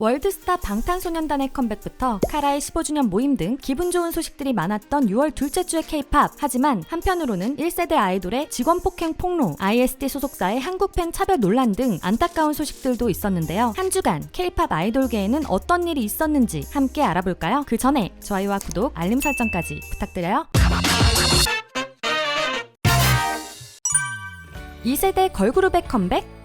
월드스타 방탄소년단의 컴백부터 카라의 15주년 모임 등 기분 좋은 소식들이 많았던 6월 둘째 주의 K-팝. 하지만 한편으로는 1세대 아이돌의 직원 폭행 폭로, IST 소속사의 한국 팬 차별 논란 등 안타까운 소식들도 있었는데요. 한 주간 K-팝 아이돌계에는 어떤 일이 있었는지 함께 알아볼까요? 그 전에 좋아요와 구독, 알림 설정까지 부탁드려요. 2세대 걸그룹의 컴백?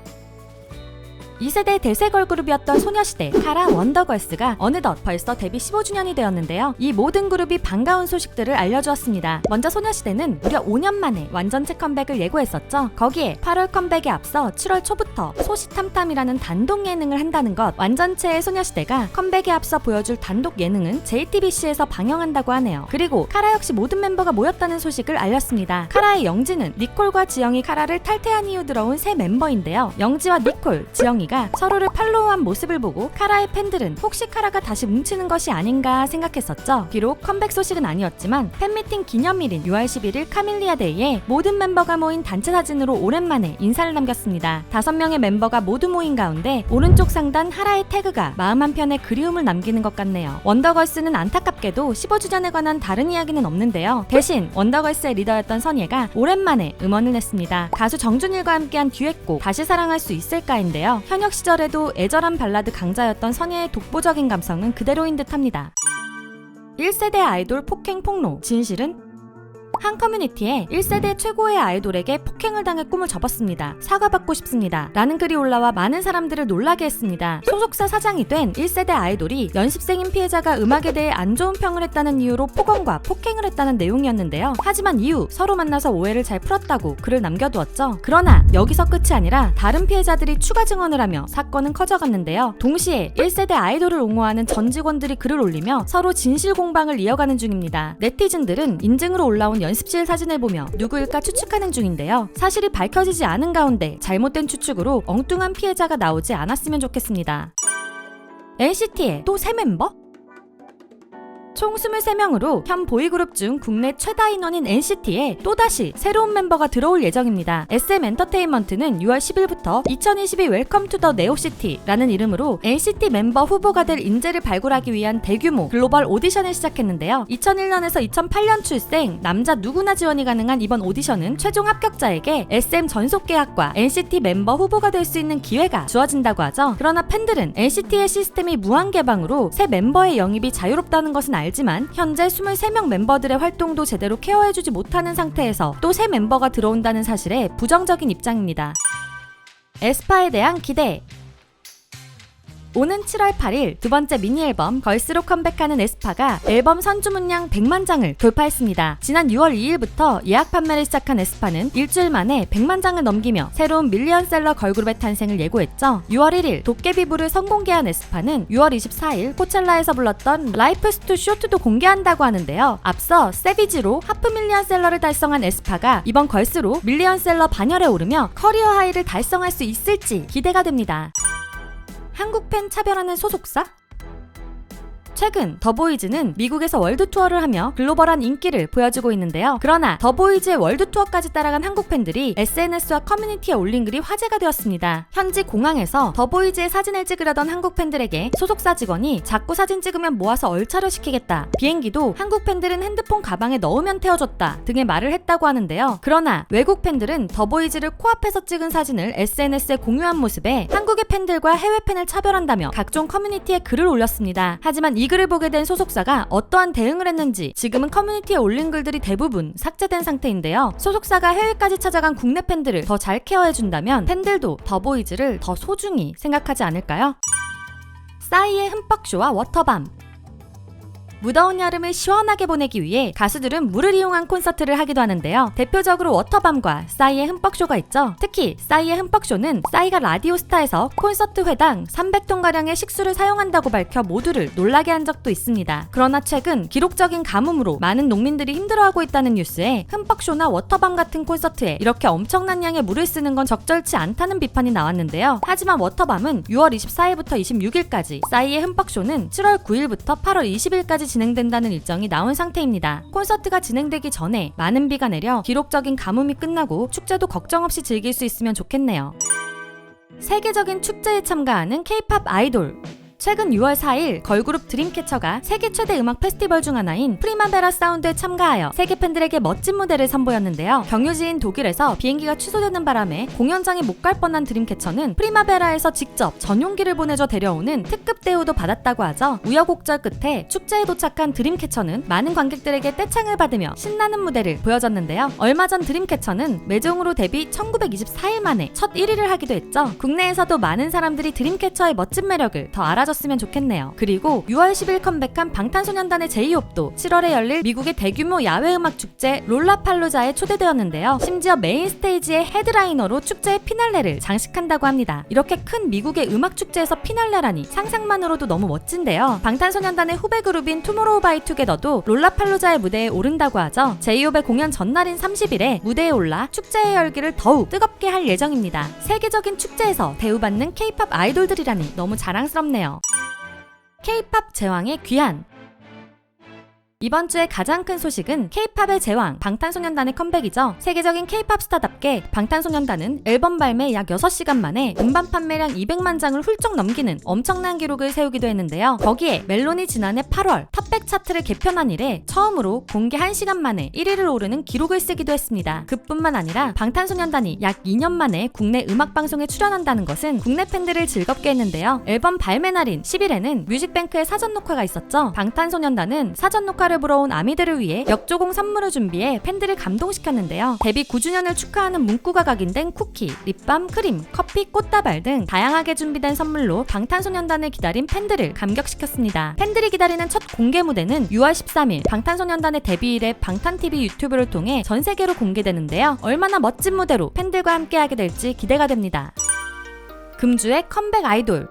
2세대 대세 걸그룹이었던 소녀시대, 카라, 원더걸스가 어느덧 벌써 데뷔 15주년이 되었는데요. 이 모든 그룹이 반가운 소식들을 알려주었습니다. 먼저 소녀시대는 무려 5년 만에 완전체 컴백을 예고했었죠. 거기에 8월 컴백에 앞서 7월 초부터 소시탐탐이라는 단독 예능을 한다는 것. 완전체의 소녀시대가 컴백에 앞서 보여줄 단독 예능은 JTBC에서 방영한다고 하네요. 그리고 카라 역시 모든 멤버가 모였다는 소식을 알렸습니다. 카라의 영지는 니콜과 지영이 카라를 탈퇴한 이후 들어온 새 멤버인데요. 영지와 니콜, 지영이가 서로를 팔로우한 모습을 보고 카라의 팬들은 혹시 카라가 다시 뭉치는 것이 아닌가 생각했었죠. 비록 컴백 소식은 아니었지만 팬미팅 기념일인 6월 11일 카밀리아 데이에 모든 멤버가 모인 단체 사진으로 오랜만에 인사를 남겼습니다. 5명의 멤버가 모두 모인 가운데 오른쪽 상단 하라의 태그가 마음 한편에 그리움을 남기는 것 같네요. 원더걸스는 안타깝게도 15주년에 관한 다른 이야기는 없는데요. 대신 원더걸스의 리더였던 선예가 오랜만에 음원을 냈습니다. 가수 정준일과 함께한 듀엣곡 다시 사랑할 수 있을까인데요. 현역 시절에도 애절한 발라드 강자였던 선예의 독보적인 감성은 그대로인 듯합니다. 1세대 아이돌 폭행 폭로. 진실은? 한 커뮤니티에 1세대 최고의 아이돌에게 폭행을 당해 꿈을 접었습니다. 사과받고 싶습니다. 라는 글이 올라와 많은 사람들을 놀라게 했습니다. 소속사 사장이 된 1세대 아이돌이 연습생인 피해자가 음악에 대해 안 좋은 평을 했다는 이유로 폭언과 폭행을 했다는 내용이었는데요. 하지만 이후 서로 만나서 오해를 잘 풀었다고 글을 남겨두었죠. 그러나 여기서 끝이 아니라 다른 피해자들이 추가 증언을 하며 사건은 커져갔는데요. 동시에 1세대 아이돌을 옹호하는 전 직원들이 글을 올리며 서로 진실 공방을 이어가는 중입니다. 네티즌들은 인증으로 올라온 연습실 사진을 보며 누구일까 추측하는 중인데요. 사실이 밝혀지지 않은 가운데 잘못된 추측으로 엉뚱한 피해자가 나오지 않았으면 좋겠습니다. NCT의 또 새 멤버? 총 23명으로 현 보이그룹 중 국내 최다 인원인 NCT에 또다시 새로운 멤버가 들어올 예정입니다. SM엔터테인먼트는 6월 10일부터 2022 웰컴 투 더 네오시티라는 이름으로 NCT 멤버 후보가 될 인재를 발굴하기 위한 대규모 글로벌 오디션을 시작했는데요. 2001년에서 2008년 출생, 남자 누구나 지원이 가능한 이번 오디션은 최종 합격자에게 SM 전속 계약과 NCT 멤버 후보가 될 수 있는 기회가 주어진다고 하죠. 그러나 팬들은 NCT의 시스템이 무한 개방으로 새 멤버의 영입이 자유롭다는 것은 알지만 현재 23명 멤버들의 활동도 제대로 케어해주지 못하는 상태에서 또 새 멤버가 들어온다는 사실에 부정적인 입장입니다. 에스파에 대한 기대. 오는 7월 8일 두 번째 미니 앨범 걸스로 컴백하는 에스파가 앨범 선주문량 100만 장을 돌파했습니다. 지난 6월 2일부터 예약 판매를 시작한 에스파는 일주일 만에 100만 장을 넘기며 새로운 밀리언셀러 걸그룹의 탄생을 예고했죠. 6월 1일 도깨비부를 선공개한 에스파는 6월 24일 코첼라에서 불렀던 라이프스 투 쇼트도 공개한다고 하는데요. 앞서 세비지로 하프 밀리언셀러를 달성한 에스파가 이번 걸스로 밀리언셀러 반열에 오르며 커리어 하이를 달성할 수 있을지 기대가 됩니다. 한국 팬 차별하는 소속사? 최근 더보이즈는 미국에서 월드 투어를 하며 글로벌한 인기를 보여주고 있는데요. 그러나 더보이즈의 월드 투어까지 따라간 한국 팬들이 SNS와 커뮤니티에 올린 글이 화제가 되었습니다. 현지 공항에서 더보이즈의 사진을 찍으려던 한국 팬들에게 소속사 직원이 자꾸 사진 찍으면 모아서 얼차려 시키겠다, 비행기도 한국 팬들은 핸드폰 가방에 넣으면 태워줬다 등의 말을 했다고 하는데요. 그러나 외국 팬들은 더보이즈를 코앞에서 찍은 사진을 SNS에 공유한 모습에 한국의 팬들과 해외 팬을 차별한다며 각종 커뮤니티에 글을 올렸습니다. 하지만 이 글을 보게 된 소속사가 어떠한 대응을 했는지 지금은 커뮤니티에 올린 글들이 대부분 삭제된 상태인데요. 소속사가 해외까지 찾아간 국내 팬들을 더 잘 케어해준다면 팬들도 더보이즈를 더 소중히 생각하지 않을까요? 싸이의 흠뻑쇼와 워터밤. 무더운 여름을 시원하게 보내기 위해 가수들은 물을 이용한 콘서트를 하기도 하는데요. 대표적으로 워터밤과 싸이의 흠뻑쇼가 있죠. 특히 싸이의 흠뻑쇼는 싸이가 라디오스타에서 콘서트 회당 300톤가량의 식수를 사용한다고 밝혀 모두를 놀라게 한 적도 있습니다. 그러나 최근 기록적인 가뭄으로 많은 농민들이 힘들어하고 있다는 뉴스에 흠뻑쇼나 워터밤 같은 콘서트에 이렇게 엄청난 양의 물을 쓰는 건 적절치 않다는 비판이 나왔는데요. 하지만 워터밤은 6월 24일부터 26일까지, 싸이의 흠뻑쇼는 7월 9일부터 8월 20일까지 진행된다는 일정이 나온 상태입니다. 콘서트가 진행되기 전에 많은 비가 내려 기록적인 가뭄이 끝나고 축제도 걱정 없이 즐길 수 있으면 좋겠네요. 세계적인 축제에 참가하는 K-팝 아이돌. 최근 6월 4일 걸그룹 드림캐쳐가 세계 최대 음악 페스티벌 중 하나인 프리마베라 사운드에 참가하여 세계 팬들에게 멋진 무대를 선보였는데요. 경유지인 독일에서 비행기가 취소되는 바람에 공연장에 못 갈 뻔한 드림캐쳐는 프리마베라에서 직접 전용기를 보내줘 데려오는 특급 대우도 받았다고 하죠. 우여곡절 끝에 축제에 도착한 드림캐쳐는 많은 관객들에게 떼창을 받으며 신나는 무대를 보여줬는데요. 얼마 전 드림캐쳐는 매종으로 데뷔 1924일 만에 첫 1위를 하기도 했죠. 국내에서도 많은 사람들이 드림캐쳐의 멋진 매력을 더 알아줬으면 좋겠네요. 그리고 6월 10일 컴백한 방탄소년단의 제이홉도 7월에 열릴 미국의 대규모 야외 음악 축제 롤라팔로자에 초대되었는데요. 심지어 메인 스테이지의 헤드라이너로 축제의 피날레를 장식한다고 합니다. 이렇게 큰 미국의 음악 축제에서 피날레라니 상상만으로도 너무 멋진데요. 방탄소년단의 후배 그룹인 투모로우바이투게더도 롤라팔로자의 무대에 오른다고 하죠. 제이홉의 공연 전날인 30일에 무대에 올라 축제의 열기를 더욱 뜨겁게 할 예정입니다. 세계적인 축제에서 대우받는 K-팝 아이돌들이라니 너무 자랑스럽네요. K-팝 제왕의 귀환. 이번 주의 가장 큰 소식은 K-팝의 제왕, 방탄소년단의 컴백이죠. 세계적인 K-팝 스타답게 방탄소년단은 앨범 발매 약 6시간 만에 음반 판매량 200만 장을 훌쩍 넘기는 엄청난 기록을 세우기도 했는데요. 거기에 멜론이 지난해 8월 탑100 차트를 개편한 이래 처음으로 공개 1시간 만에 1위를 오르는 기록을 쓰기도 했습니다. 그뿐만 아니라 방탄소년단이 약 2년 만에 국내 음악방송에 출연한다는 것은 국내 팬들을 즐겁게 했는데요. 앨범 발매 날인 10일에는 뮤직뱅크의 사전 녹화가 있었죠. 방탄소년단은 사전 녹화를 보러 온 아미들을 위해 역조공 선물을 준비해 팬들을 감동시켰는데요. 데뷔 9주년을 축하하는 문구가 각인된 쿠키, 립밤, 크림, 커피, 꽃다발 등 다양하게 준비된 선물로 방탄소년단을 기다린 팬들을 감격시켰습니다. 팬들이 기다리는 첫 공개 무대는 6월 13일 방탄소년단의 데뷔 이래 방탄TV 유튜브를 통해 전 세계로 공개되는데요. 얼마나 멋진 무대로 팬들과 함께하게 될지 기대가 됩니다. 금주의 컴백 아이돌.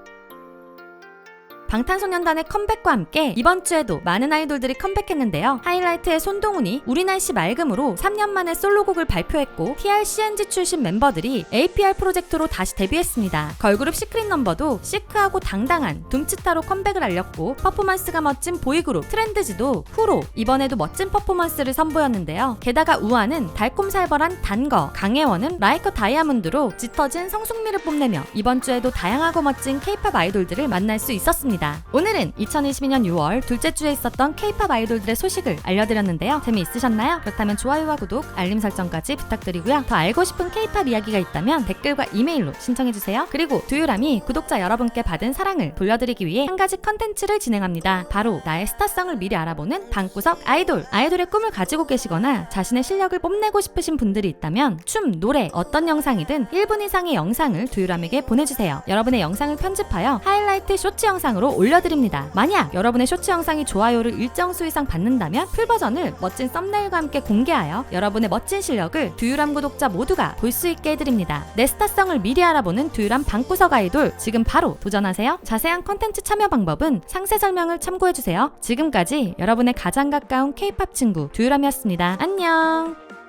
방탄소년단의 컴백과 함께 이번 주에도 많은 아이돌들이 컴백했는데요. 하이라이트의 손동훈이 우리 날씨 맑음으로 3년 만에 솔로곡을 발표했고 TRCNG 출신 멤버들이 APR 프로젝트로 다시 데뷔했습니다. 걸그룹 시크릿 넘버도 시크하고 당당한 둠치타로 컴백을 알렸고 퍼포먼스가 멋진 보이그룹 트렌드지도 후로 이번에도 멋진 퍼포먼스를 선보였는데요. 게다가 우아는 달콤살벌한 단거, 강혜원은 라이커 다이아몬드로 짙어진 성숙미를 뽐내며 이번 주에도 다양하고 멋진 K-팝 아이돌들을 만날 수 있었습니다. 오늘은 2022년 6월 둘째 주에 있었던 K-팝 아이돌들의 소식을 알려드렸는데요. 재미있으셨나요? 그렇다면 좋아요와 구독, 알림 설정까지 부탁드리고요. 더 알고 싶은 K-팝 이야기가 있다면 댓글과 이메일로 신청해주세요. 그리고 두유람이 구독자 여러분께 받은 사랑을 돌려드리기 위해 한 가지 컨텐츠를 진행합니다. 바로 나의 스타성을 미리 알아보는 방구석 아이돌. 아이돌의 꿈을 가지고 계시거나 자신의 실력을 뽐내고 싶으신 분들이 있다면 춤, 노래, 어떤 영상이든 1분 이상의 영상을 두유람에게 보내주세요. 여러분의 영상을 편집하여 하이라이트 쇼츠 영상으로 올려드립니다. 만약 여러분의 쇼츠 영상이 좋아요를 일정 수 이상 받는다면 풀버전을 멋진 썸네일과 함께 공개하여 여러분의 멋진 실력을 두유람 구독자 모두가 볼 수 있게 해드립니다. 내 스타성을 미리 알아보는 두유람 방구석 아이돌, 지금 바로 도전하세요. 자세한 컨텐츠 참여 방법은 상세 설명을 참고해주세요. 지금까지 여러분의 가장 가까운 K-팝 친구 두유람이었습니다. 안녕.